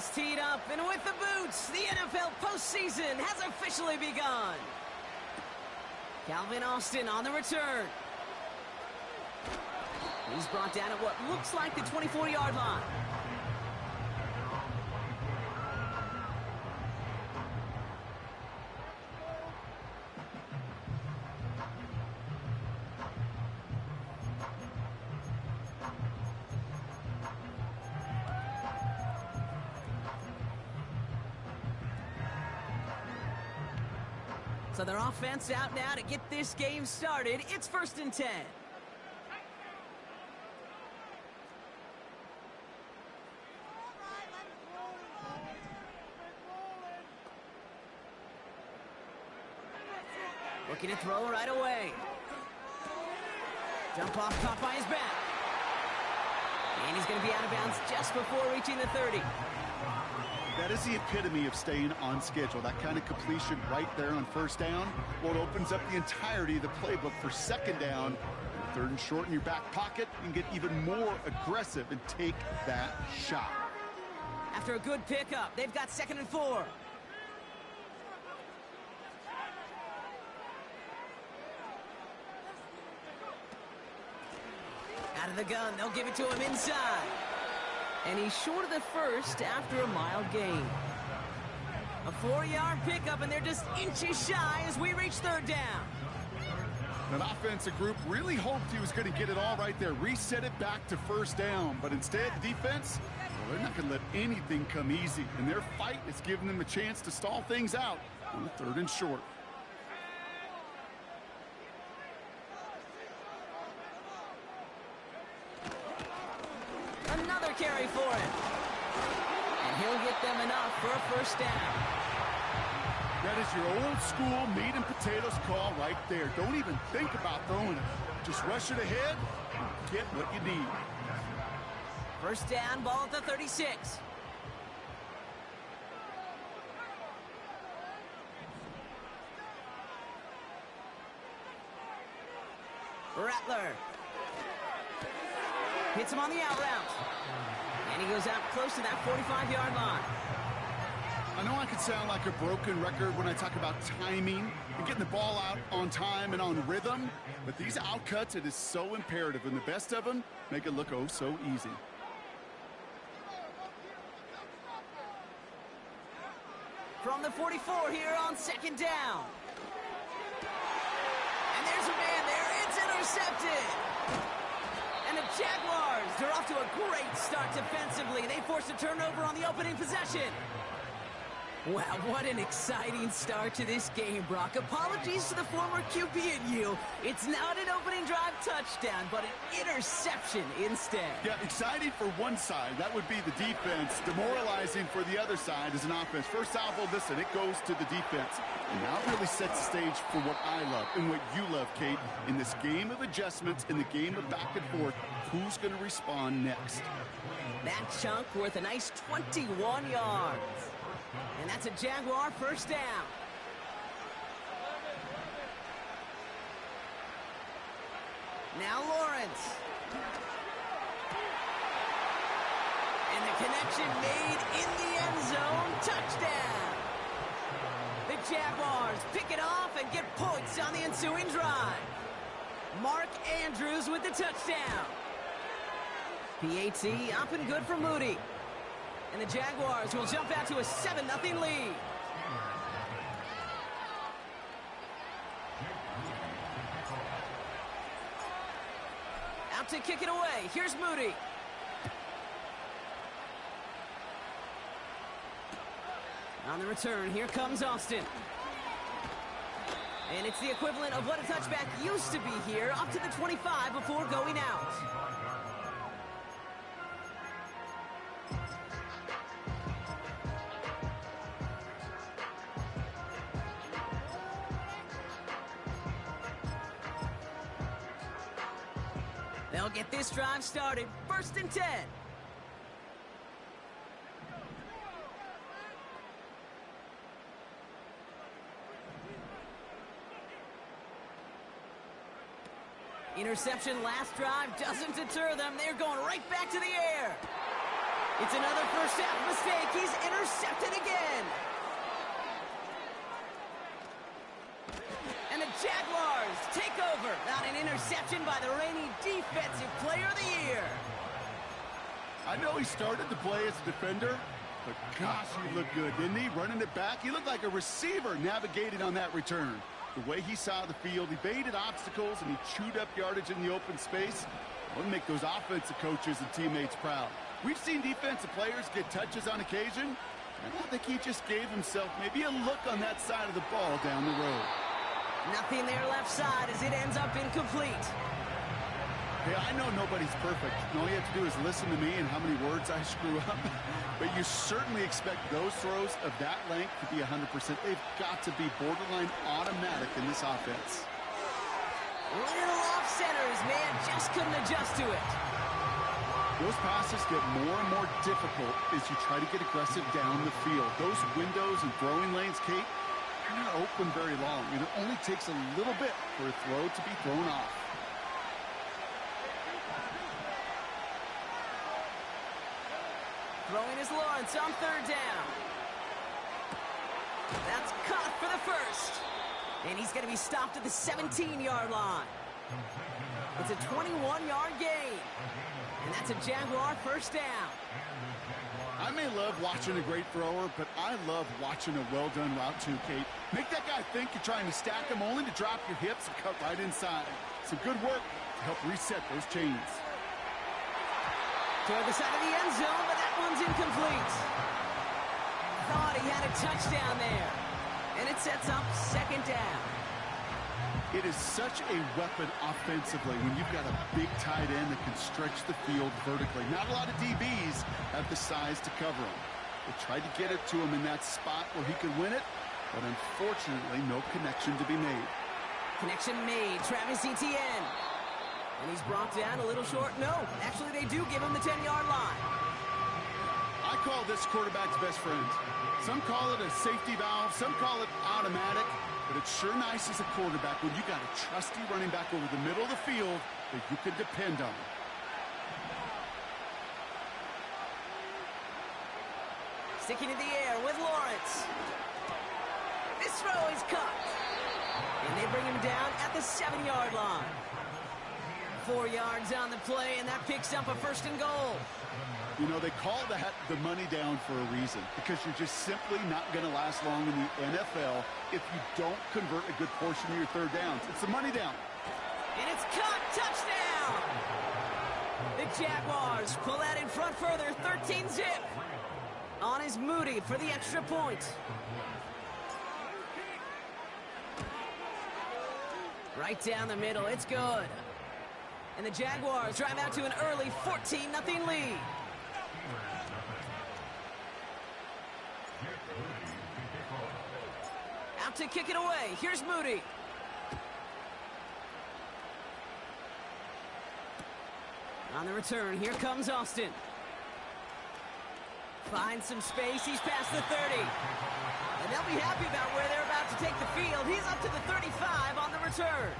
is teed up, and with the boots, the NFL postseason has officially begun. Calvin Austin on the return. He's brought down at what looks like the 24-yard line. So their offense out now to get this game started. It's 1st and 10. Looking to throw right away. Jump off, caught by his back. And he's going to be out of bounds just before reaching the 30. That is the epitome of staying on schedule. That kind of completion right there on 1st down. Well, it opens up the entirety of the playbook for 2nd down. 3rd and short in your back pocket. You can get even more aggressive and take that shot. After a good pickup, they've got 2nd and 4. Out of the gun, they'll give it to him inside. And he's short of the 1st after a mild gain. A 4-yard pickup, and they're just inches shy as we reach 3rd down. That offensive group really hoped he was going to get it all right there. Reset it back to 1st down. But instead, the defense, well, they're not going to let anything come easy. And their fight is giving them a chance to stall things out on the 3rd and short. Another carry for him. And he'll get them enough for a 1st down. That is your old school meat and potatoes call right there. Don't even think about throwing it. Just rush it ahead and get what you need. 1st down, ball at the 36. Rattler. Hits him on the out route. And he goes out close to that 45-yard line. I know I could sound like a broken record when I talk about timing and getting the ball out on time and on rhythm, but these outcuts, it is so imperative, and the best of them make it look oh so easy. From the 44 here on 2nd down. And there's a man there. It's intercepted. And the Jaguars, they're off to a great start defensively. They forced a turnover on the opening possession. Wow, what an exciting start to this game, Brock. Apologies to the former QB and you. It's not an opening drive touchdown, but an interception instead. Yeah, exciting for one side. That would be the defense. Demoralizing for the other side as an offense. First salvo, listen, it goes to the defense. And now it really sets the stage for what I love and what you love, Kate. In this game of adjustments, in the game of back and forth, who's going to respond next? That chunk worth a nice 21 yards. And that's a Jaguar 1st down. Now Lawrence. And the connection made in the end zone. Touchdown. The Jaguars pick it off and get points on the ensuing drive. Mark Andrews with the touchdown. PAT up and good for Moody. And the Jaguars will jump out to a 7-0 lead. Out to kick it away. Here's Moody. On the return, here comes Austin. And it's the equivalent of what a touchback used to be here, up to the 25 before going out. They'll get this drive started. 1st and 10. Interception last drive doesn't deter them. They're going right back to the air. It's another first half mistake. He's interception by the reigning Defensive Player of the Year. I know he started to play as a defender, but gosh, he looked good, didn't he? Running it back, he looked like a receiver navigating on that return. The way he saw the field, he baited obstacles, and he chewed up yardage in the open space. It'll make those offensive coaches and teammates proud. We've seen defensive players get touches on occasion, and I think he just gave himself maybe a look on that side of the ball down the road. Nothing there left side as it ends up incomplete. Hey, I know nobody's perfect. All you have to do is listen to me and how many words I screw up. But you certainly expect those throws of that length to be 100%. They've got to be borderline automatic in this offense. Little off center. His man just couldn't adjust to it. Those passes get more and more difficult as you try to get aggressive down the field. Those windows and throwing lanes, Kate, they're not open very long. It only takes a little bit for a throw to be thrown off. Throwing is Lawrence on third down. That's caught for the first. And he's going to be stopped at the 17-yard line. It's a 21-yard gain. And that's a Jaguar first down. I may love watching a great thrower, but I love watching a well-done route too, Kate. Make that guy think you're trying to stack him only to drop your hips and cut right inside. Some good work to help reset those chains. Toward the side of the end zone, but that one's incomplete. Thought he had a touchdown there. And it sets up second down. It is such a weapon offensively when you've got a big tight end that can stretch the field vertically. Not a lot of DBs have the size to cover him. They tried to get it to him in that spot where he could win it, but unfortunately, no connection to be made. Connection made. Travis Etienne. And he's brought down a little short. No, actually they do give him the 10-yard line. I call this quarterback's best friend. Some call it a safety valve, some call it automatic, but it's sure nice as a quarterback when you got a trusty running back over the middle of the field that you can depend on. Sticking in the air with Lawrence. This throw is caught. And they bring him down at the 7-yard line. 4 yards on the play, and that picks up a first and goal. You know, they call that the money down for a reason, because you're just simply not going to last long in the NFL if you don't convert a good portion of your third downs. It's the money down. And it's caught. Touchdown! The Jaguars pull that in front further, 13-zip. On is Moody for the extra point. Right down the middle, it's good. And the Jaguars drive out to an early 14-0 lead. Out to kick it away. Here's Moody. On the return, here comes Austin. Finds some space. He's past the 30. And they'll be happy about where they're about to take the field. He's up to the 35 on the return.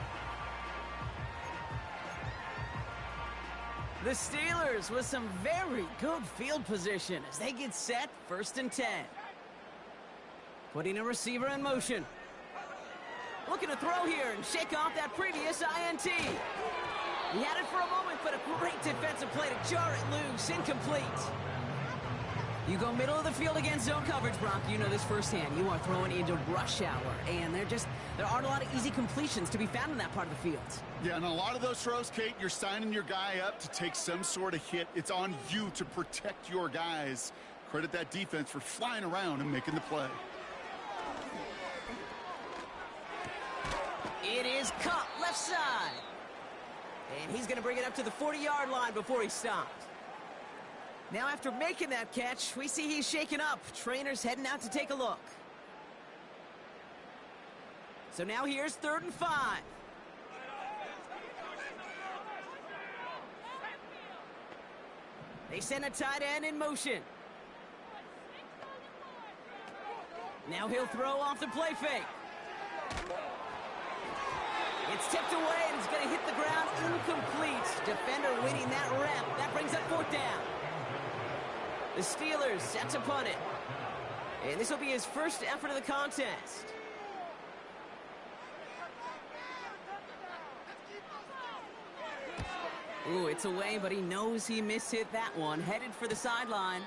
The Steelers with some very good field position as they get set, 1st and 10. Putting a receiver in motion. Looking to throw here and shake off that previous INT. He had it for a moment, but a great defensive play to jar it loose. Incomplete. You go middle of the field against zone coverage, Brock. You know this firsthand. You are throwing into rush hour, and there aren't a lot of easy completions to be found in that part of the field. Yeah, and a lot of those throws, Kate, you're signing your guy up to take some sort of hit. It's on you to protect your guys. Credit that defense for flying around and making the play. It is caught left side. And he's going to bring it up to the 40-yard line before he stopped. Now after making that catch, we see he's shaken up. Trainer's heading out to take a look. So now here's 3rd and 5. They send a tight end in motion. Now he'll throw off the play fake. It's tipped away and it's going to hit the ground incomplete. Defender winning that rep. That brings up 4th down. The Steelers set to punt it. And this will be his first effort of the contest. Ooh, it's away, but he knows he mishit that one. Headed for the sideline.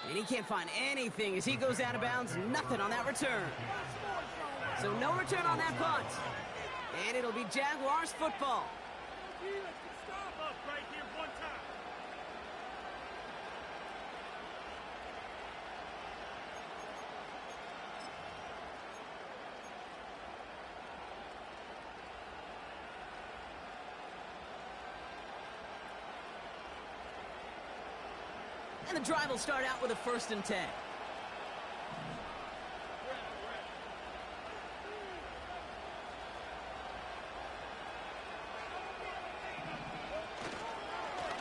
And he can't find anything as he goes out of bounds. Nothing on that return. So no return on that punt. And it'll be Jaguars football. And the drive will start out with a 1st and 10.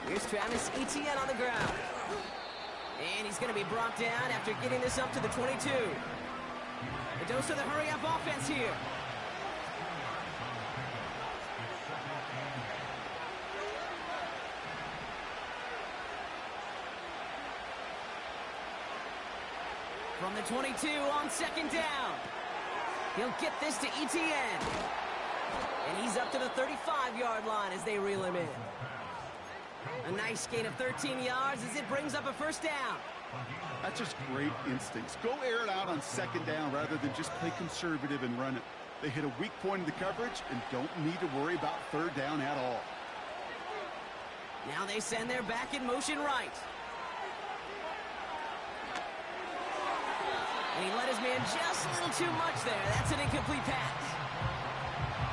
Here's Travis Etienne on the ground. And he's going to be brought down after getting this up to the 22. The dose of the hurry-up offense here. From the 22 on 2nd down. He'll get this to Etienne. And he's up to the 35-yard line as they reel him in. A nice gain of 13 yards as it brings up a 1st down. That's just great instincts. Go air it out on 2nd down rather than just play conservative and run it. They hit a weak point in the coverage and don't need to worry about 3rd down at all. Now they send their back in motion right. And he let his man just a little too much there. That's an incomplete pass.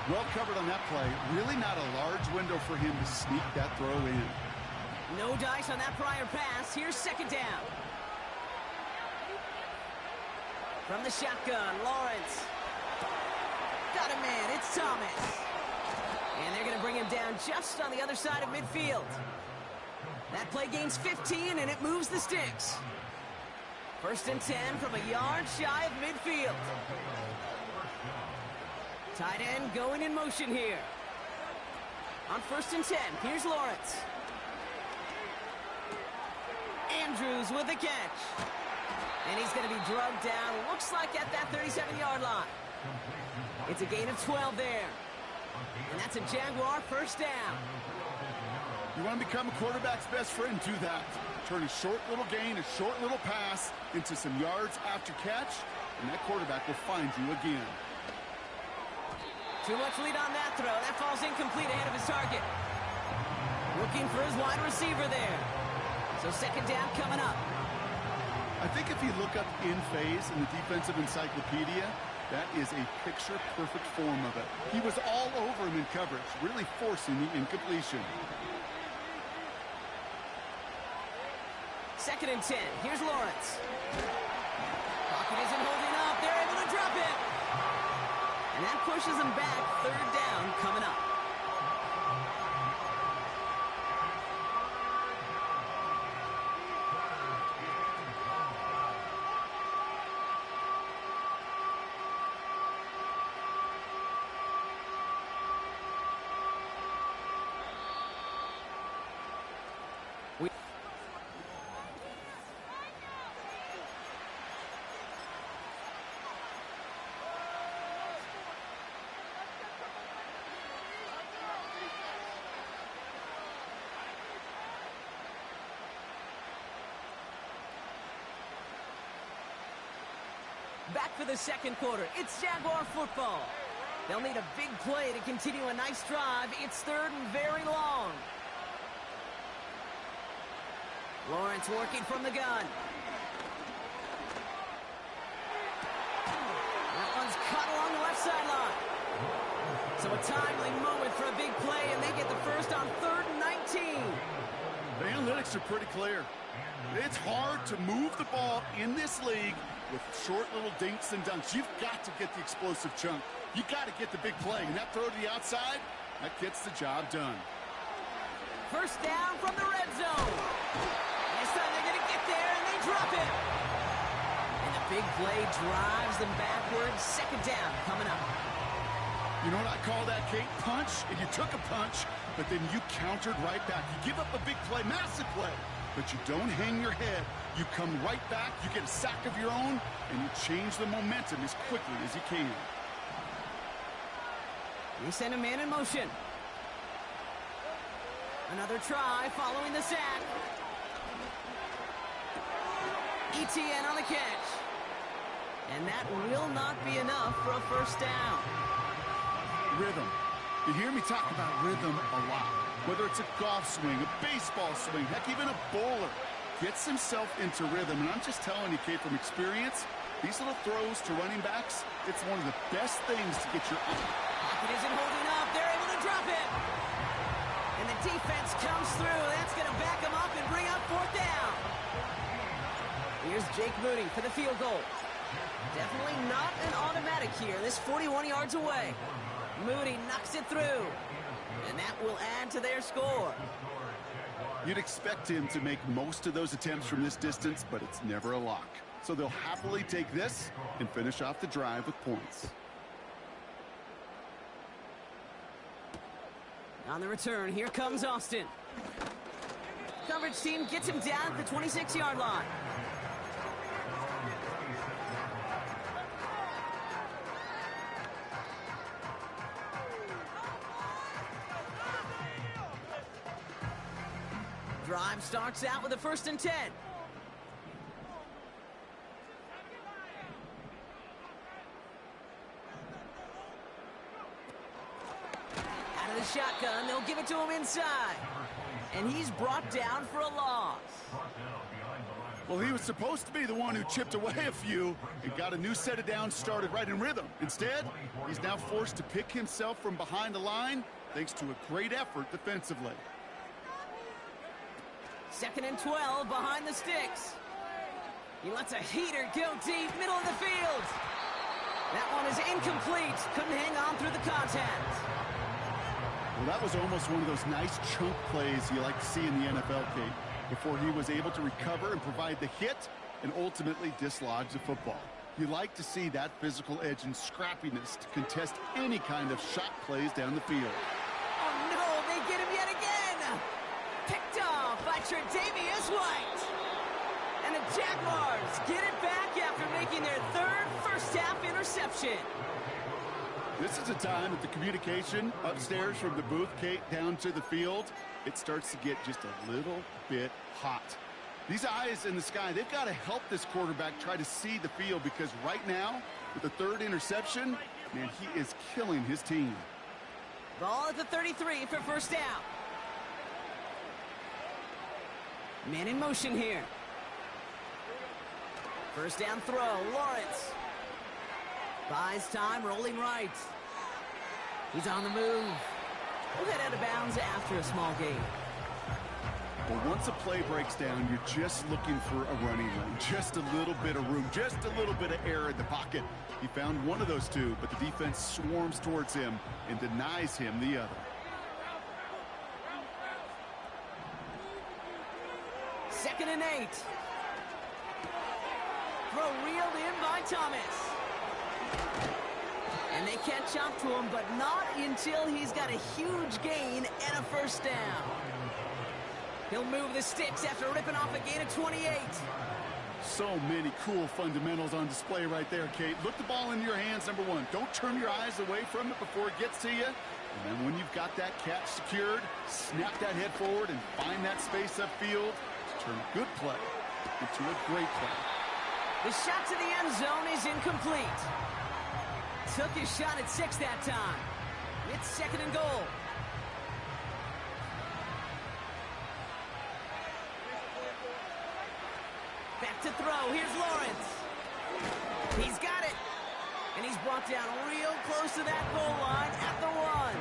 Well covered on that play. Really not a large window for him to sneak that throw in. No dice on that prior pass. Here's 2nd down. From the shotgun, Lawrence. Got a man. It's Thomas. And they're going to bring him down just on the other side of midfield. That play gains 15, and it moves the sticks. 1st and 10 from a yard shy of midfield. Tight end going in motion here. On 1st and 10, here's Lawrence. Andrews with the catch. And he's going to be drugged down, looks like at that 37-yard line. It's a gain of 12 there. And that's a Jaguar 1st down. You want to become a quarterback's best friend, do that. Turn a short little gain, a short little pass into some yards after catch, and that quarterback will find you again. Too much lead on that throw. That falls incomplete ahead of his target. Looking for his wide receiver there. So 2nd down coming up. I think if you look up in phase in the defensive encyclopedia, that is a picture-perfect form of it. He was all over him in coverage, really forcing the incompletion. 2nd and 10. Here's Lawrence. Pocket isn't holding up. They're able to drop it. And that pushes them back. 3rd down coming up. Back for the 2nd quarter. It's Jaguar football. They'll need a big play to continue a nice drive. It's 3rd and very long. Lawrence working from the gun. That one's caught along the left sideline. So a timely moment for a big play, and they get the 1st on 3rd and 19. The analytics are pretty clear. It's hard to move the ball in this league with short little dinks and dunks. You've got to get the explosive chunk. You got to get the big play. And that throw to the outside, that gets the job done. 1st down from the red zone. This time they're going to get there, and they drop it. And the big play drives them backwards. 2nd down coming up. You know what I call that, Kate? Punch, and you took a punch, but then you countered right back. You give up a big play, massive play, but you don't hang your head. You come right back, you get a sack of your own, and you change the momentum as quickly as you can. They send a man in motion. Another try following the sack. ETN on the catch. And that will not be enough for a first down. Rhythm. You hear me talk about rhythm a lot. Whether it's a golf swing, a baseball swing, heck, even a bowler gets himself into rhythm. And I'm just telling you, Kate, from experience, these little throws to running backs, it's one of the best things to get your... Pocket isn't holding up. They're able to drop it. And the defense comes through. That's going to back them up and bring up fourth down. Here's Jake Moody for the field goal. Definitely not an automatic here. This 41 yards away. Moody knocks it through. And that will add to their score. You'd expect him to make most of those attempts from this distance, but it's never a lock. So they'll happily take this and finish off the drive with points. On the return, here comes Austin. Coverage team gets him down at the 26-yard line. Drive starts out with a 1st and 10. Out of the shotgun, they'll give it to him inside. And he's brought down for a loss. Well, he was supposed to be the one who chipped away a few and got a new set of downs started right in rhythm. Instead, he's now forced to pick himself from behind the line thanks to a great effort defensively. 2nd and 12 behind the sticks. He lets a heater go deep, middle of the field. That one is incomplete. Couldn't hang on through the contact. Well, that was almost one of those nice chunk plays you like to see in the NFL, Kate, before he was able to recover and provide the hit and ultimately dislodge the football. You like to see that physical edge and scrappiness to contest any kind of shot plays down the field. Oh, no, they get him yet again. Picked off by Tre'Davious White. And the Jaguars get it back after making their 3rd first-half interception. This is a time that the communication upstairs from the booth, Kate, down to the field, it starts to get just a little bit hot. These eyes in the sky, they've got to help this quarterback try to see the field, because right now, with the 3rd interception, man, he is killing his team. Ball at the 33 for first down. Man in motion here. First down throw, Lawrence. Buys time, rolling right. He's on the move. We'll head out of bounds after a small gain. But once a play breaks down, you're just looking for a running lane. Just a little bit of room, just a little bit of air in the pocket. He found one of those two, but the defense swarms towards him and denies him the other. 2nd and 8. Throw reeled in by Thomas. And they catch up to him, but not until he's got a huge gain and a first down. He'll move the sticks after ripping off a gain of 28. So many cool fundamentals on display right there, Kate. Look the ball in your hands, number one. Don't turn your eyes away from it before it gets to you. And then when you've got that catch secured, snap that head forward and find that space upfield to turn a good play into a great play. The shot to the end zone is incomplete. Took his shot at 6 that time. It's 2nd and goal. Back to throw. Here's Lawrence. He's got it. And he's brought down real close to that goal line at the 1.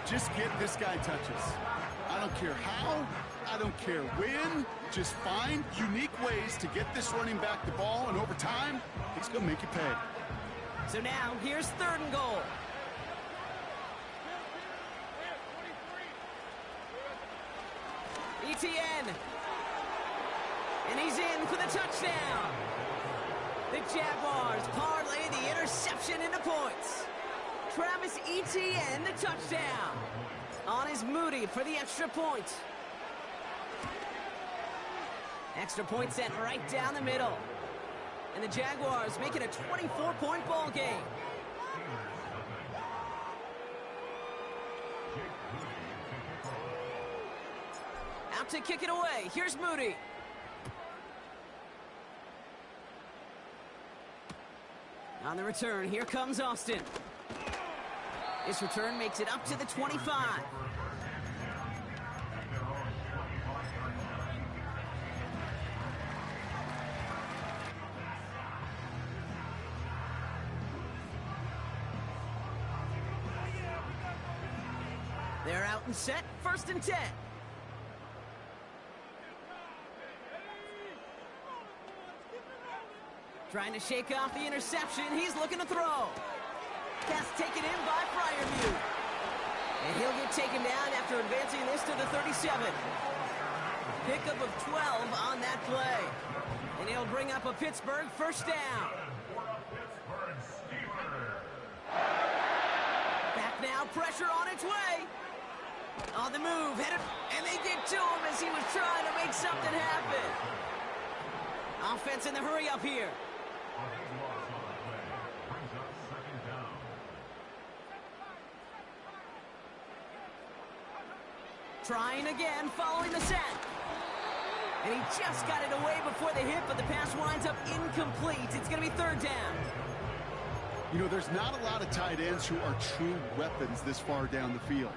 Just get this guy touches. I don't care how. I don't care when. Just find unique ways to get this running back the ball, and over time, he's going to make you pay. So now, here's 3rd and goal. ETN. And he's in for the touchdown. The Jaguars parlay the interception into points. Travis Etienne, the touchdown. On is Moody for the extra point. Extra point set right down the middle. And the Jaguars make it a 24-point ball game. to kick it away. Here's Moody. On the return, here comes Austin. This return makes it up to the 25. They're out and set, 1st and 10. Trying to shake off the interception. He's looking to throw. Pass taken in by Freiermuth. And he'll get taken down after advancing this to the 37. Pickup of 12 on that play. And he'll bring up a Pittsburgh 1st down. Back now, pressure on its way. On the move, headed, and they get to him as he was trying to make something happen. Offense in the hurry up here. Trying again, following the sack. And he just got it away before the hit, but the pass winds up incomplete. It's going to be 3rd down. You know, there's not a lot of tight ends who are true weapons this far down the field.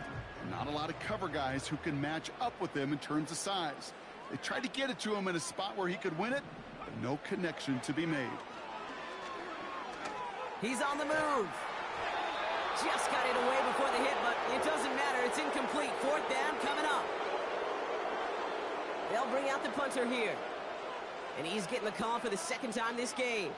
Not a lot of cover guys who can match up with them in terms of size. They tried to get it to him in a spot where he could win it, but no connection to be made. He's on the move. Just got it away before the hit, but it doesn't matter. It's incomplete. 4th down coming up. They'll bring out the punter here. And he's getting the call for the 2nd time this game.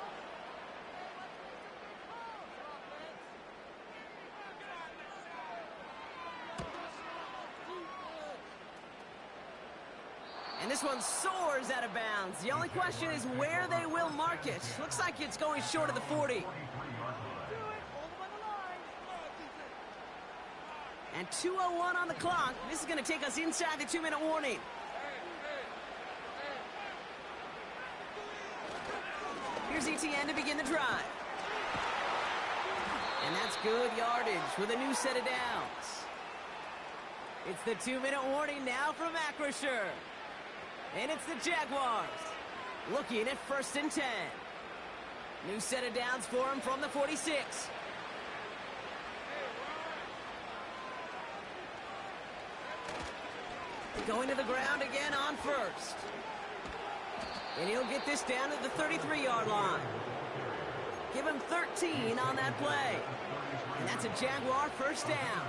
And this one soars out of bounds. The only question is where they will mark it. Looks like it's going short of the 40. And 2:01 on the clock. This is going to take us inside the 2-minute warning. Here's ETN to begin the drive. And that's good yardage with a new set of downs. It's the 2-minute warning now from Acrisure. And it's the Jaguars looking at 1st and 10. New set of downs for him from the 46. Going to the ground again on 1st. And he'll get this down to the 33-yard line. Give him 13 on that play. And that's a Jaguar 1st down.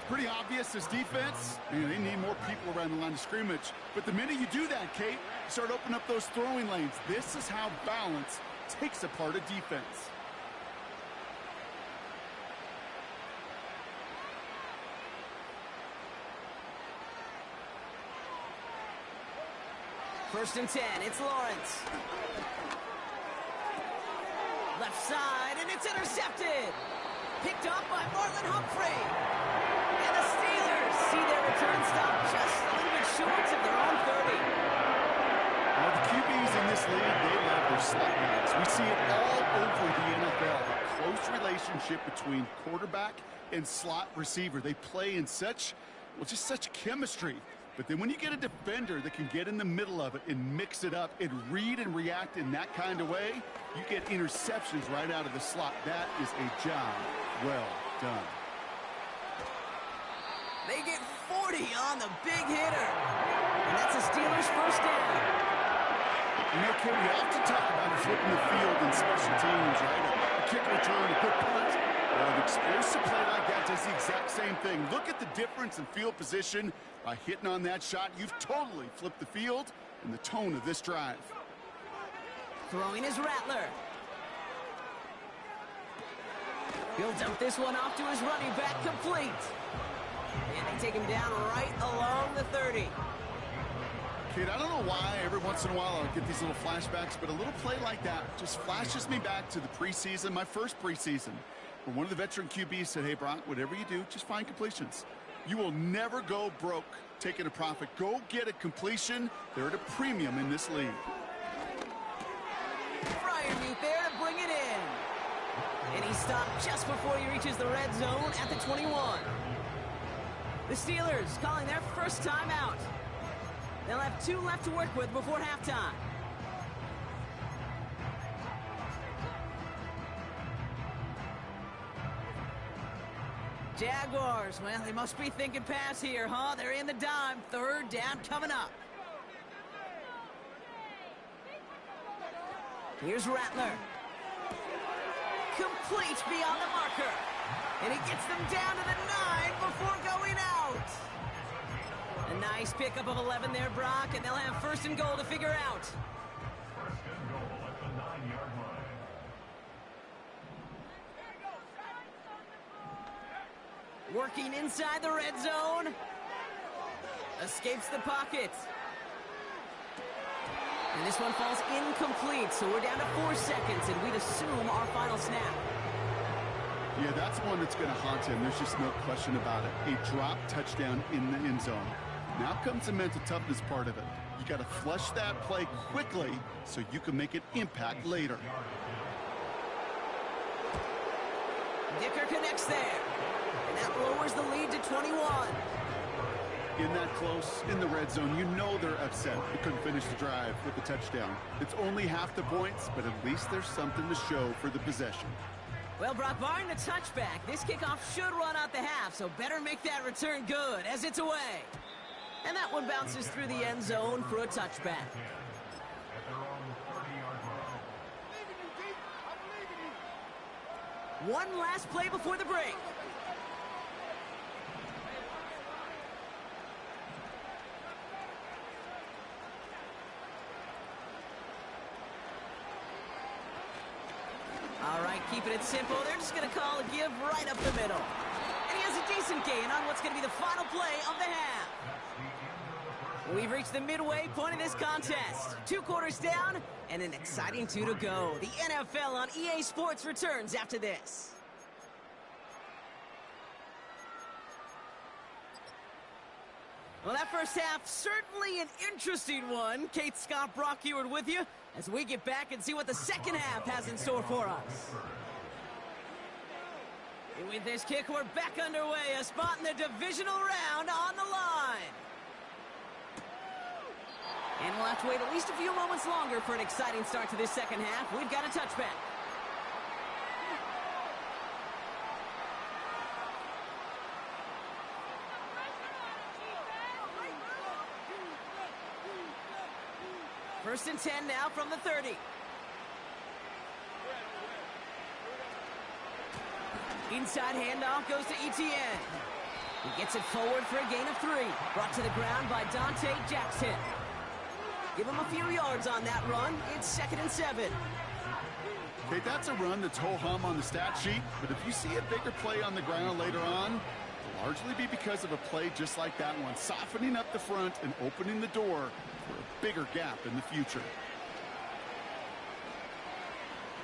Pretty obvious, this defense, they need more people around the line of scrimmage. But the minute you do that, Kate, you start opening up those throwing lanes. This is how balance takes apart a defense. First and 10, it's Lawrence. Left side, and it's intercepted. Picked up by Marlon Humphrey. And the Steelers see their return stop just a little bit short of their own 30. Well, the QBs in this league, they love their slot guys. We see it all over the NFL. A close relationship between quarterback and slot receiver. They play in such, well, just such chemistry. But then when you get a defender that can get in the middle of it and mix it up and read and react in that kind of way, you get interceptions right out of the slot. That is a job well done. They get 40 on the big hitter. And that's a Steelers 1st down. You know, Kim, we often talk about flipping the field in special teams, right? A kick return, a good punt. Well, an explosive play like that does the exact same thing. Look at the difference in field position. By hitting on that shot, you've totally flipped the field and the tone of this drive. Throwing is Rattler. He'll dump this one off to his running back, complete. And they take him down right along the 30. Kid, I don't know why every once in a while I'll get these little flashbacks, but a little play like that just flashes me back to the preseason, my first preseason, where one of the veteran QBs said, hey, Brock, whatever you do, just find completions. You will never go broke taking a profit. Go get a completion. They're at a premium in this league. Freiermuth there to bring it in. And he stopped just before he reaches the red zone at the 21. The Steelers calling their first time out. They'll have 2 left to work with before halftime. Jaguars, well, they must be thinking pass here, huh? They're in the dime. 3rd down coming up. Here's Rattler. Complete beyond the marker. And he gets them down to the 9 before going out. A nice pickup of 11 there, Brock, and they'll have 1st and goal to figure out. Working inside the red zone. Escapes the pocket. And this one falls incomplete, so we're down to 4 seconds, and we'd assume our final snap. Yeah, that's one that's going to haunt him. There's just no question about it. A drop touchdown in the end zone. Now comes the mental toughness part of it. You got to flush that play quickly so you can make an impact later. Dicker connects there. And that lowers the lead to 21. In that close, in the red zone, you know they're upset. They couldn't finish the drive with the touchdown. It's only half the points, but at least there's something to show for the possession. Well, Brock, barring the touchback, this kickoff should run out the half, so better make that return good as it's away. And that one bounces through the end zone for a touchback. One last play before the break. All right, keeping it simple. They're just going to call a give right up the middle. And he has a decent gain on what's going to be the final play of the half. We've reached the midway point of this contest. 2 quarters down and an exciting 2 to go. The NFL on EA Sports returns after this. Well, that first half, certainly an interesting one. Kate, Scott, Brock Ewart with you as we get back and see what the second half has in store for us. And with this kick, we're back underway. A spot in the divisional round on the line. And we'll have to wait at least a few moments longer for an exciting start to this second half. We've got a touchback. First and 10 now from the 30. Inside handoff goes to Etienne. He gets it forward for a gain of 3. Brought to the ground by Dante Jackson. Give him a few yards on that run. It's 2nd and 7. Okay, that's a run that's ho-hum on the stat sheet, but if you see a bigger play on the ground later on, it'll largely be because of a play just like that one, softening up the front and opening the door for a bigger gap in the future.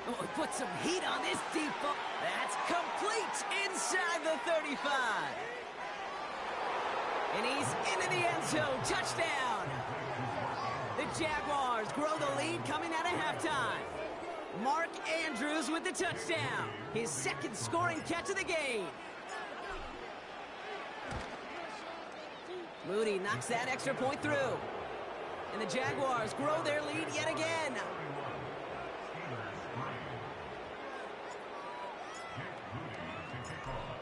Oh, put some heat on this deep ball. That's complete inside the 35. And he's into the end zone. Touchdown. The Jaguars grow the lead coming out of halftime. Mark Andrews with the touchdown. His 2nd scoring catch of the game. Moody knocks that extra point through. And the Jaguars grow their lead yet again.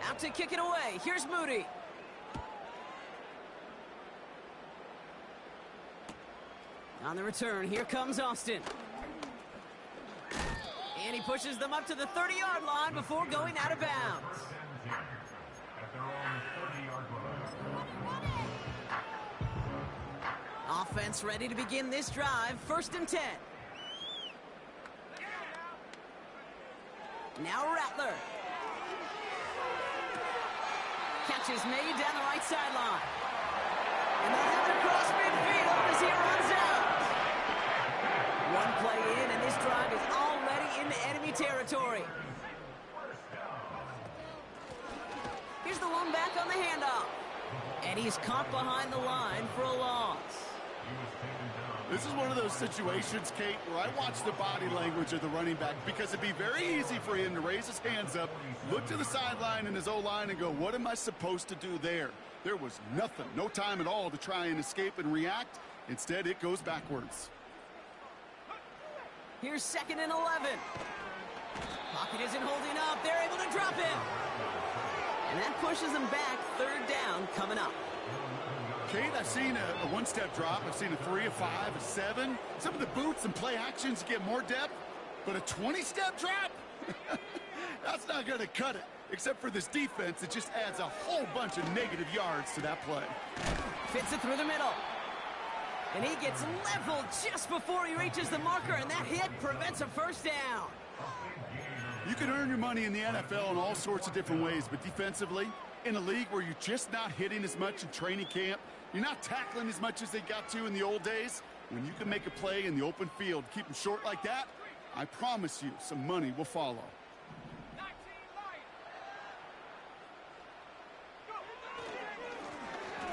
Out to kick it away. Here's Moody. On the return, here comes Austin. And he pushes them up to the 30-yard line before going out of bounds. Offense ready to begin this drive. 1st and 10. Now Rattler. Catch is made down the right sideline. And they'll have it across midfield as he runs out. One play in, and this drive is already into enemy territory. Here's the one back on the handoff. And he's caught behind the line for a loss. This is one of those situations, Kate, where I watch the body language of the running back because it'd be very easy for him to raise his hands up, look to the sideline in his O-line and go, what am I supposed to do there? There was nothing, no time at all to try and escape and react. Instead, it goes backwards. Here's 2nd and 11. Pocket isn't holding up. They're able to drop it. And that pushes them back. 3rd down coming up. Kate, I've seen a one-step drop. I've seen a 3, a 5, a 7. Some of the boots and play actions get more depth. But a 20-step drop? That's not going to cut it. Except for this defense, it just adds a whole bunch of negative yards to that play. Fits it through the middle. And he gets leveled just before he reaches the marker, and that hit prevents a 1st down. You can earn your money in the NFL in all sorts of different ways, but defensively, in a league where you're just not hitting as much in training camp, you're not tackling as much as they got to in the old days, when you can make a play in the open field, keep them short like that, I promise you some money will follow.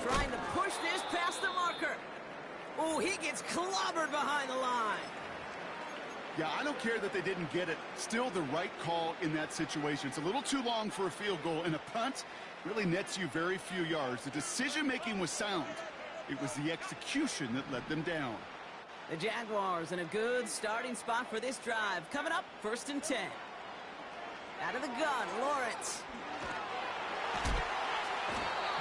Trying to push this past the marker. Oh, he gets clobbered behind the line. Yeah, I don't care that they didn't get it. Still the right call in that situation. It's a little too long for a field goal, and a punt really nets you very few yards. The decision-making was sound. It was the execution that let them down. The Jaguars in a good starting spot for this drive. Coming up, 1st and 10. Out of the gun, Lawrence.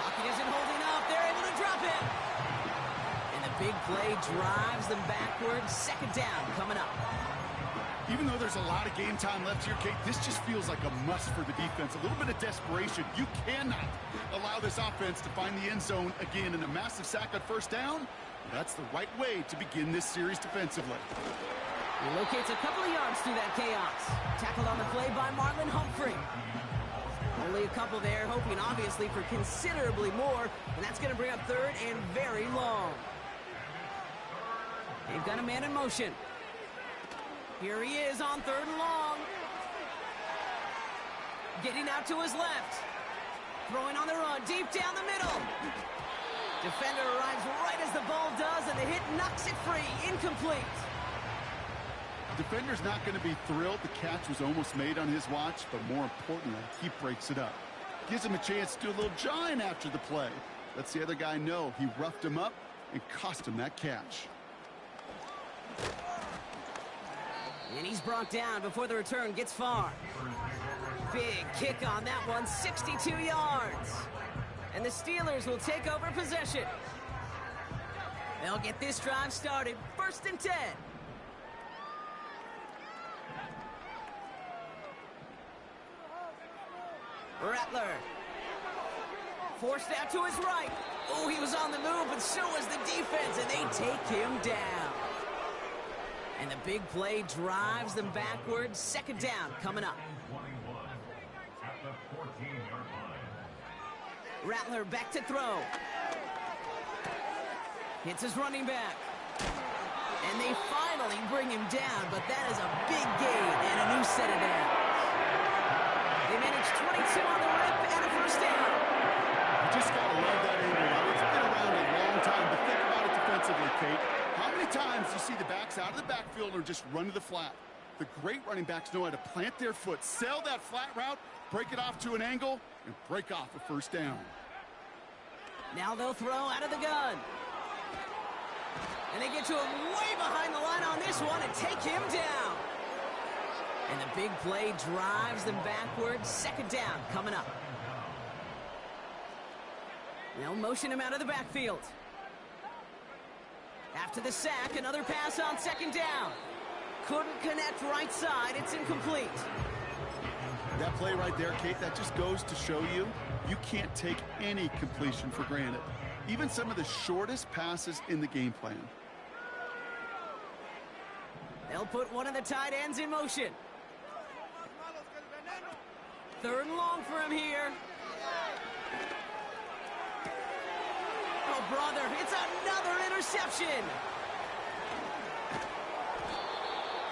Pocket isn't holding up. They're able to drop it. And the big play drives them backwards. 2nd down coming up. Even though there's a lot of game time left here, Kate, this just feels like a must for the defense. A little bit of desperation. You cannot allow this offense to find the end zone again, in a massive sack on 1st down. That's the right way to begin this series defensively. He locates a couple of yards through that chaos. Tackled on the play by Marlon Humphrey. Only a couple there, hoping obviously for considerably more, and that's going to bring up 3rd and very long. They've got a man in motion. Here he is on 3rd and long. Getting out to his left. Throwing on the run, deep down the middle. Defender arrives right as the ball does, and the hit knocks it free. Incomplete. The defender's not going to be thrilled the catch was almost made on his watch, but more importantly, he breaks it up. Gives him a chance to do a little jawing after the play. Lets the other guy know he roughed him up and cost him that catch. And he's brought down before the return gets far. Big kick on that one, 62 yards. And the Steelers will take over possession. They'll get this drive started. 1st and 10. Rattler. Forced out to his right. Oh, he was on the move, but so was the defense, and they take him down. And the big play drives them backwards. 2nd down coming up. Rattler back to throw. Hits his running back. And they finally bring him down, but that is a big gain and a new set of downs. They managed 22 on the rip and a 1st down. You just got to love that angle. It's been around a long time, but think about it defensively, Kate. How many times do you see the backs out of the backfield or just run to the flat? The great running backs know how to plant their foot, sell that flat route, break it off to an angle, and break off a 1st down. Now they'll throw out of the gun. And they get to him way behind the line on this one and take him down. And the big play drives them backwards. 2nd down coming up. They'll motion him out of the backfield. After the sack, another pass on 2nd down. Couldn't connect right side. It's incomplete. That play right there, Kate, that just goes to show you can't take any completion for granted. Even some of the shortest passes in the game plan. They'll put one of the tight ends in motion. 3rd and long for him here. Oh, brother, it's another interception.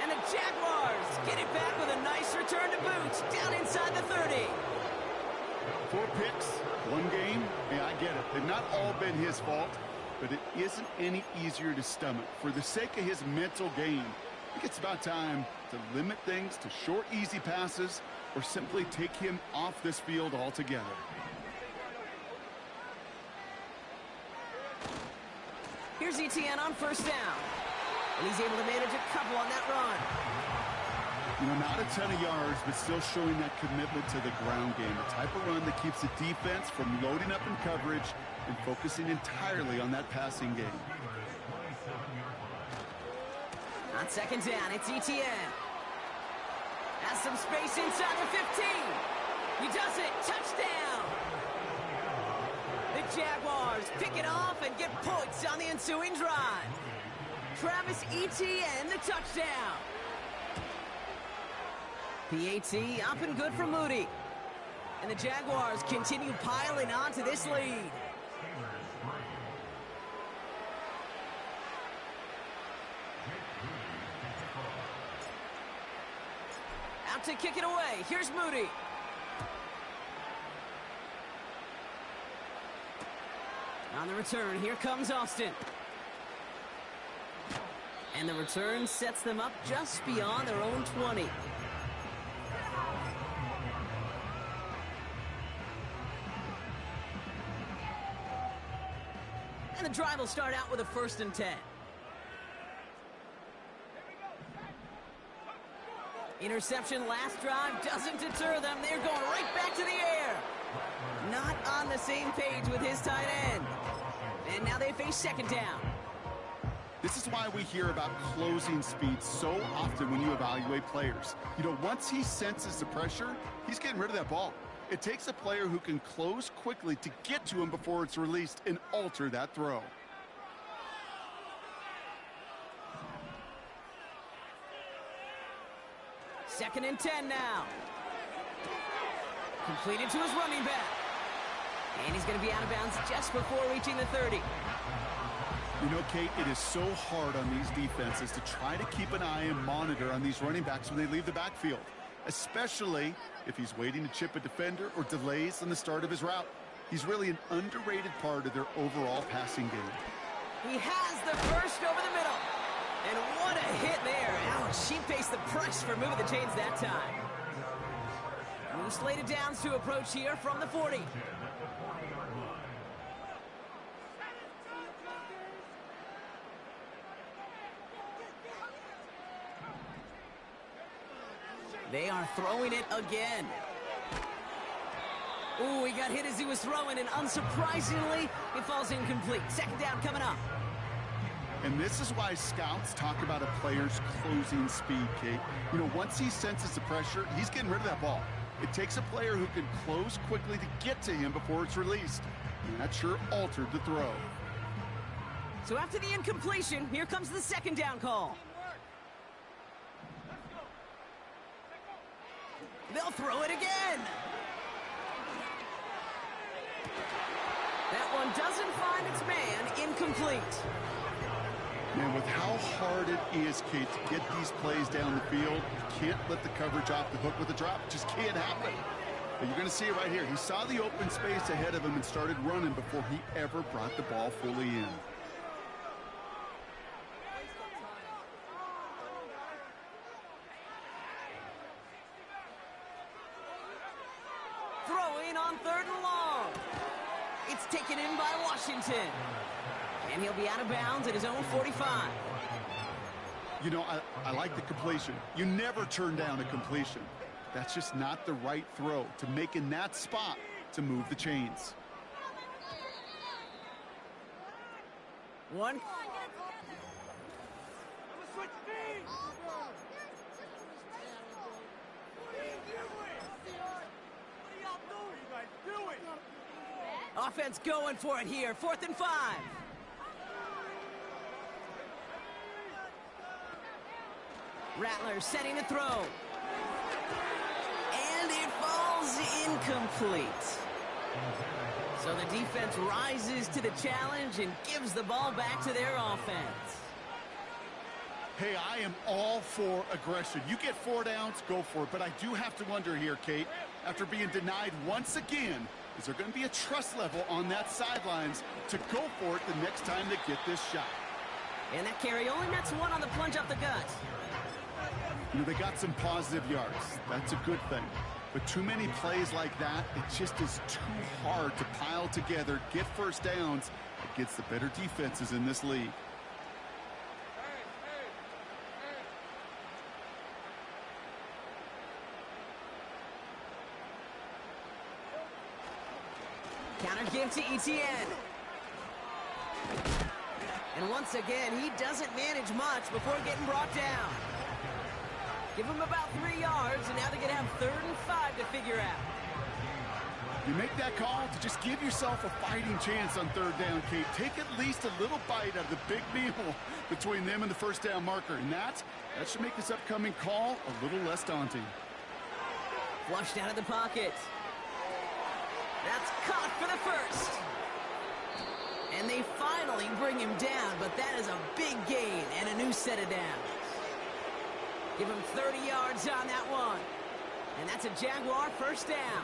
And the Jaguars get it back with a nice return to boot down inside the 30. 4 picks, 1 game. Yeah, I get it. They've not all been his fault, but it isn't any easier to stomach. For the sake of his mental game, I think it's about time to limit things to short, easy passes or simply take him off this field altogether. Here's Here's ETN on first down. And he's able to manage a couple on that run. You know, not a ton of yards, but still showing that commitment to the ground game. The type of run that keeps the defense from loading up in coverage and focusing entirely on that passing game. On second down, it's ETN. Has some space inside the 15. He does it. Touchdown. The Jaguars pick it off and get points on the ensuing drive. Travis Etienne, the touchdown. PAT up and good for Moody. And the Jaguars continue piling on to this lead. Out to kick it away. Here's Moody. On the return, here comes Austin. And the return sets them up just beyond their own 20. And the drive will start out with a 1st and 10. Interception last drive doesn't deter them. They're going right back to the air. Not on the same page with his tight end. And now they face second down. This is why we hear about closing speed so often when you evaluate players. You know, once he senses the pressure, he's getting rid of that ball. It takes a player who can close quickly to get to him before it's released and alter that throw. Second and 10 now. Completed to his running back. And he's going to be out of bounds just before reaching the 30. You know, Kate, it is so hard on these defenses to try to keep an eye and monitor on these running backs when they leave the backfield, especially if he's waiting to chip a defender or delays in the start of his route. He's really an underrated part of their overall passing game. He has the first over the middle. And what a hit there. Ouch, she faced the press for moving the chains that time. New slated downs to approach here from the 40. They are throwing it again. Ooh, he got hit as he was throwing, and unsurprisingly, it falls incomplete. Second down coming up. And this is why scouts talk about a player's closing speed, Kate. You know, once he senses the pressure, he's getting rid of that ball. It takes a player who can close quickly to get to him before it's released. And that sure altered the throw. So after the incompletion, here comes the second down call. They'll throw it again. That one doesn't find its man. Incomplete. Man, with how hard it is, Kate, to get these plays down the field, you can't let the coverage off the hook with a drop. It just can't happen. But you're going to see it right here. He saw the open space ahead of him and started running before he ever brought the ball fully in. Throwing on 3rd and long. It's taken in by Washington. And he'll be out of bounds at his own 45. You know, I like the completion. You never turn down a completion. That's just not the right throw to make in that spot to move the chains. One. Offense going for it here. 4th and 5. Rattler setting a throw. And it falls incomplete. So the defense rises to the challenge and gives the ball back to their offense. Hey, I am all for aggression. You get 4 downs, go for it. But I do have to wonder here, Kate, after being denied once again, is there going to be a trust level on that sidelines to go for it the next time they get this shot? And that carry only nets 1 on the plunge up the gut. You know, they got some positive yards. That's a good thing. But too many plays like that, it just is too hard to pile together, get first downs against the better defenses in this league. Counter give to Etienne. And once again, he doesn't manage much before getting brought down. Give him about 3 yards, and now they're going to have 3rd and 5 to figure out. You make that call to just give yourself a fighting chance on 3rd down, Kate. Take at least a little bite out of the big meal between them and the 1st down marker. And that should make this upcoming call a little less daunting. Flushed out of the pocket. That's caught for the 1st. And they finally bring him down, but that is a big gain and a new set of downs. Give him 30 yards on that one. And that's a Jaguar 1st down.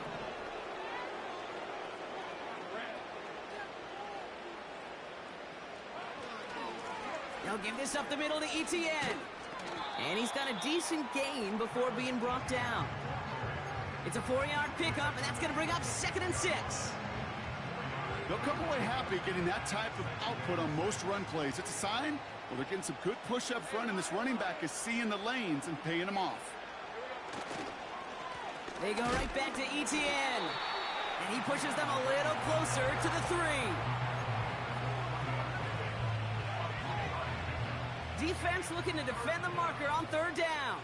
They'll give this up the middle to Etienne. And he's got a decent gain before being brought down. It's a 4-yard pickup, and that's going to bring up 2nd and 6. They'll come away happy getting that type of output on most run plays. It's a sign, well, they're getting some good push up front, and this running back is seeing the lanes and paying them off. They go right back to Etienne. And he pushes them a little closer to the 3. Defense looking to defend the marker on 3rd down.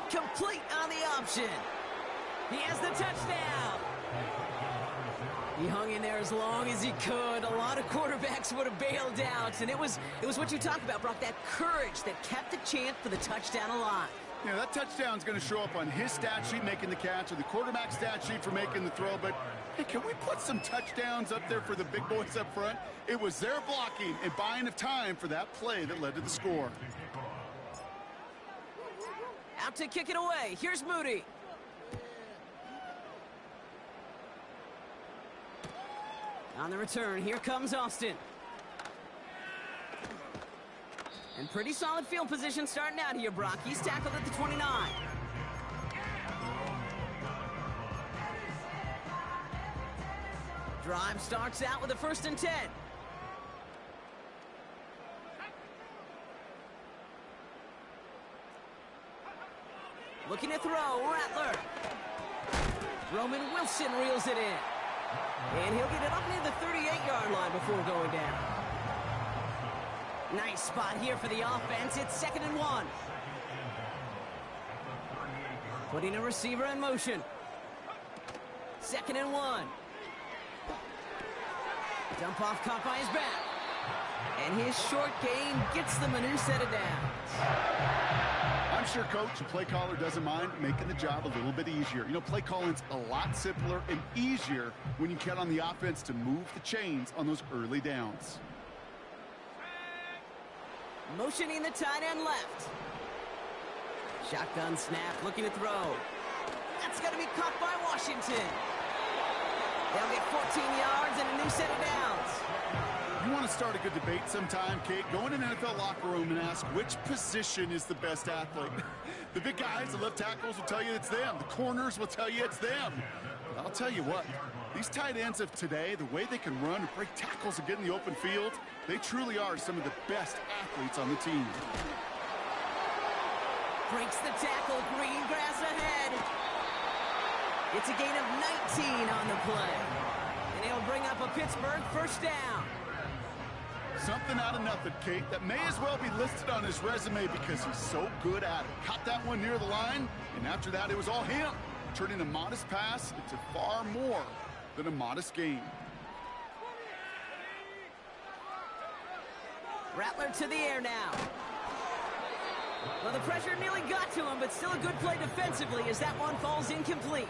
Complete on the option. He has the touchdown. He hung in there as long as he could. A lot of quarterbacks would have bailed out. And it was what you talked about, Brock, that courage that kept the chance for the touchdown alive. Yeah, that touchdown's going to show up on his stat sheet making the catch or the quarterback stat sheet for making the throw. But, hey, can we put some touchdowns up there for the big boys up front? It was their blocking and buying of time for that play that led to the score. Out to kick it away. Here's Moody. On the return, here comes Austin. And pretty solid field position starting out here, Brock. He's tackled at the 29. Drive starts out with a 1st and 10. Looking to throw, Rattler. Roman Wilson reels it in. And he'll get it up near the 38-yard line before going down. Nice spot here for the offense. It's 2nd and 1. Putting a receiver in motion. 2nd and 1. Dump off caught by his back. And his short gain gets them a new set of downs. I'm sure coach and play caller doesn't mind making the job a little bit easier. You know, play calling's a lot simpler and easier when you count on the offense to move the chains on those early downs. Motioning the tight end left. Shotgun snap, looking to throw. That's going to be caught by Washington. They'll get 14 yards and a new set of downs. You want to start a good debate sometime, Kate? Go in an NFL locker room and ask which position is the best athlete. The big guys, the left tackles will tell you it's them. The corners will tell you it's them. But I'll tell you what, these tight ends of today, the way they can run and break tackles and get in the open field, they truly are some of the best athletes on the team. Breaks the tackle, green grass ahead. It's a gain of 19 on the play. And it'll bring up a Pittsburgh 1st down. Something out of nothing, Kate, that may as well be listed on his resume because he's so good at it. Caught that one near the line, and after that, it was all him. Turning a modest pass into far more than a modest gain. Rattler to the air now. Well, the pressure nearly got to him, but still a good play defensively as that one falls incomplete.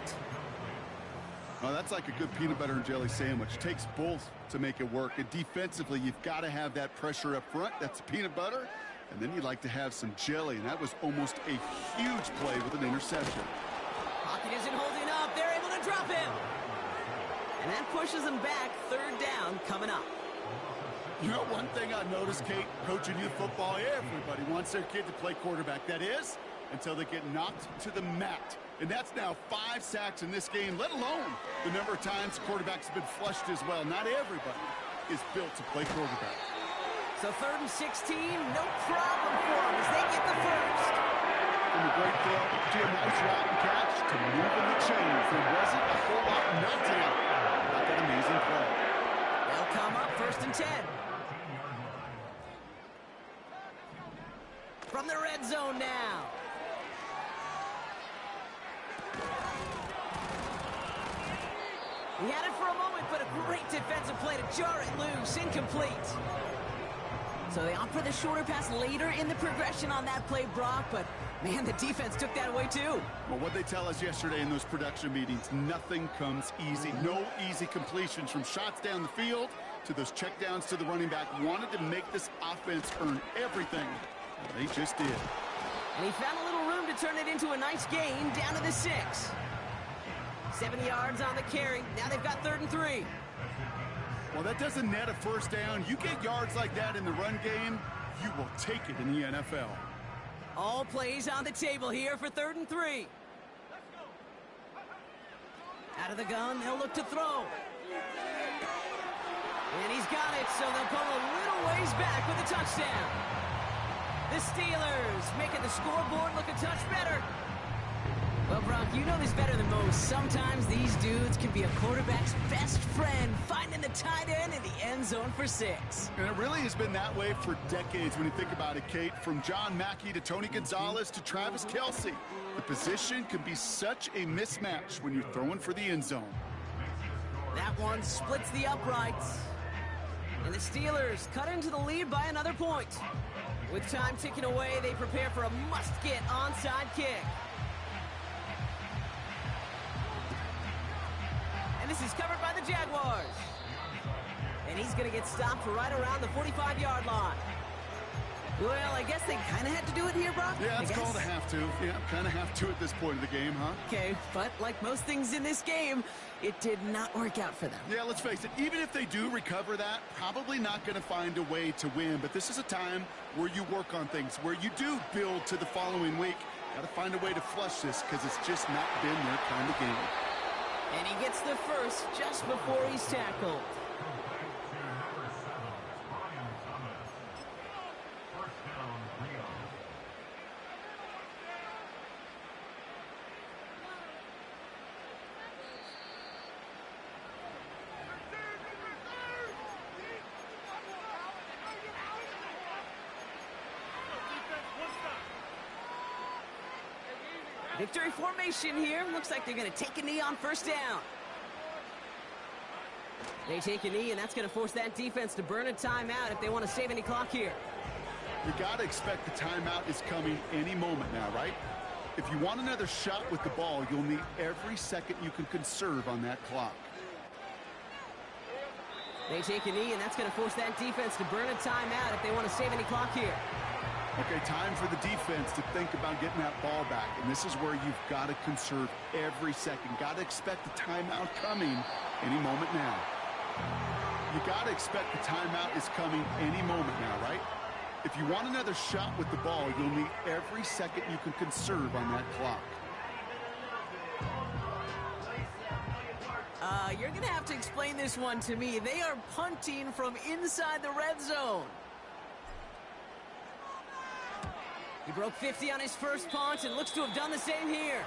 Well, that's like a good peanut butter and jelly sandwich. It takes both to make it work. And defensively, you've got to have that pressure up front. That's peanut butter. And then you'd like to have some jelly. And that was almost a huge play with an interception. Pocket isn't holding up. They're able to drop him. And that pushes them back. 3rd down coming up. You know, one thing I noticed, Kate, coaching youth football, everybody wants their kid to play quarterback. That is, until they get knocked to the mat. And that's now 5 sacks in this game, let alone the number of times quarterbacks have been flushed as well. Not everybody is built to play quarterback. So 3rd and 16, no problem for them as they get the first. From a great throw to a nice route and catch to moving the chains. There wasn't a whole lot not to like about that amazing play. They'll come up 1st and 10. From the red zone now. He had it for a moment, but a great defensive play to jar it loose. Incomplete. So they opt for the shorter pass later in the progression on that play, Brock, but man, the defense took that away too. Well, what they tell us yesterday in those production meetings, nothing comes easy. No easy completions from shots down the field to those checkdowns to the running back. Wanted to make this offense earn everything. Well, they just did. And he found a little room to turn it into a nice gain down to the 6. 7 yards on the carry. Now they've got 3rd and 3. Well, that doesn't net a first down. You get yards like that in the run game, you will take it in the NFL. All plays on the table here for 3rd and 3. Out of the gun, they'll look to throw. And he's got it, so they'll pull a little ways back with a touchdown. The Steelers making the scoreboard look a touch better. Well, Brock, you know this better than most. Sometimes these dudes can be a quarterback's best friend, finding the tight end in the end zone for 6. And it really has been that way for decades when you think about it, Kate. From John Mackey to Tony Gonzalez to Travis Kelce. The position can be such a mismatch when you're throwing for the end zone. That one splits the uprights. And the Steelers cut into the lead by another point. With time ticking away, they prepare for a must-get onside kick. This is covered by the Jaguars. And he's going to get stopped right around the 45-yard line. Well, I guess they kind of had to do it here, Brock. Yeah, it's called a have to. Yeah, kind of have to at this point of the game, huh? Okay, but like most things in this game, it did not work out for them. Yeah, let's face it. Even if they do recover that, probably not going to find a way to win. But this is a time where you work on things, where you do build to the following week. Got to find a way to flush this because it's just not been their kind of game. And he gets the first just before he's tackled. Victory formation here. Looks like they're going to take a knee on 1st down. They take a knee, and that's going to force that defense to burn a timeout if they want to save any clock here. You got to expect the timeout is coming any moment now, right? If you want another shot with the ball, you'll need every second you can conserve on that clock. They take a knee, and that's going to force that defense to burn a timeout if they want to save any clock here. Okay, time for the defense to think about getting that ball back. And this is where you've got to conserve every second. Got to expect the timeout coming any moment now. You got to expect the timeout is coming any moment now, right? If you want another shot with the ball, you'll need every second you can conserve on that clock. You're going to have to explain this one to me. They are punting from inside the red zone. He broke 50 on his first punt and looks to have done the same here.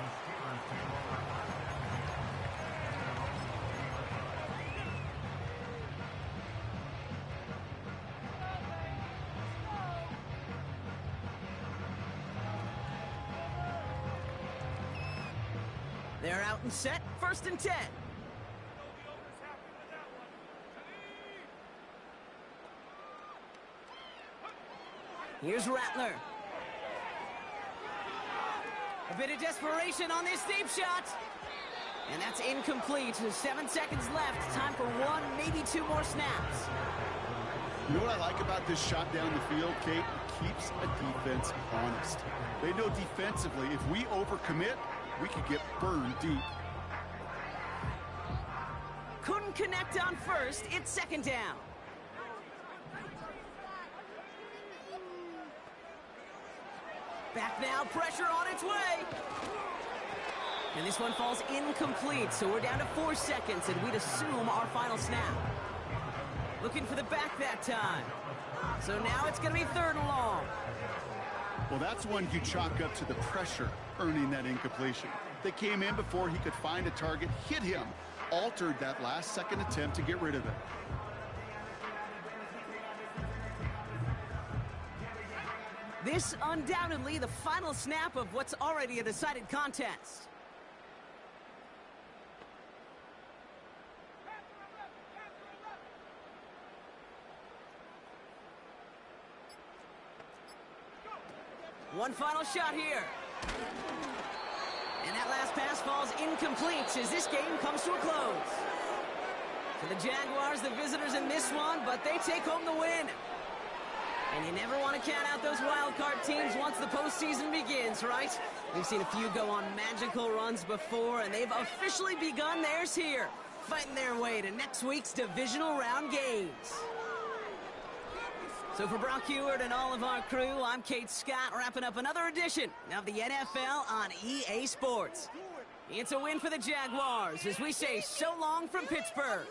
They're out and set, 1st and 10. Here's Rattler. A bit of desperation on this deep shot. And that's incomplete. 7 seconds left. Time for 1, maybe 2 more snaps. You know what I like about this shot down the field, Kate? It keeps a defense honest. They know defensively, if we overcommit, we could get burned deep. Couldn't connect on 1st. It's 2nd down. Back now, pressure on its way. And this one falls incomplete, so we're down to 4 seconds, and we'd assume our final snap. Looking for the back that time. So now it's going to be 3rd and long. Well, that's one you chalk up to the pressure earning that incompletion. They came in before he could find a target, hit him, altered that last-second attempt to get rid of it. This undoubtedly the final snap of what's already a decided contest. One final shot here. And that last pass falls incomplete as this game comes to a close. For the Jaguars, the visitors in this one, but they take home the win. And you never want to count out those wild card teams once the postseason begins, right? We've seen a few go on magical runs before, and they've officially begun theirs here, fighting their way to next week's divisional round games. So for Brock Heward and all of our crew, I'm Kate Scott, wrapping up another edition of the NFL on EA Sports. It's a win for the Jaguars as we say so long from Pittsburgh.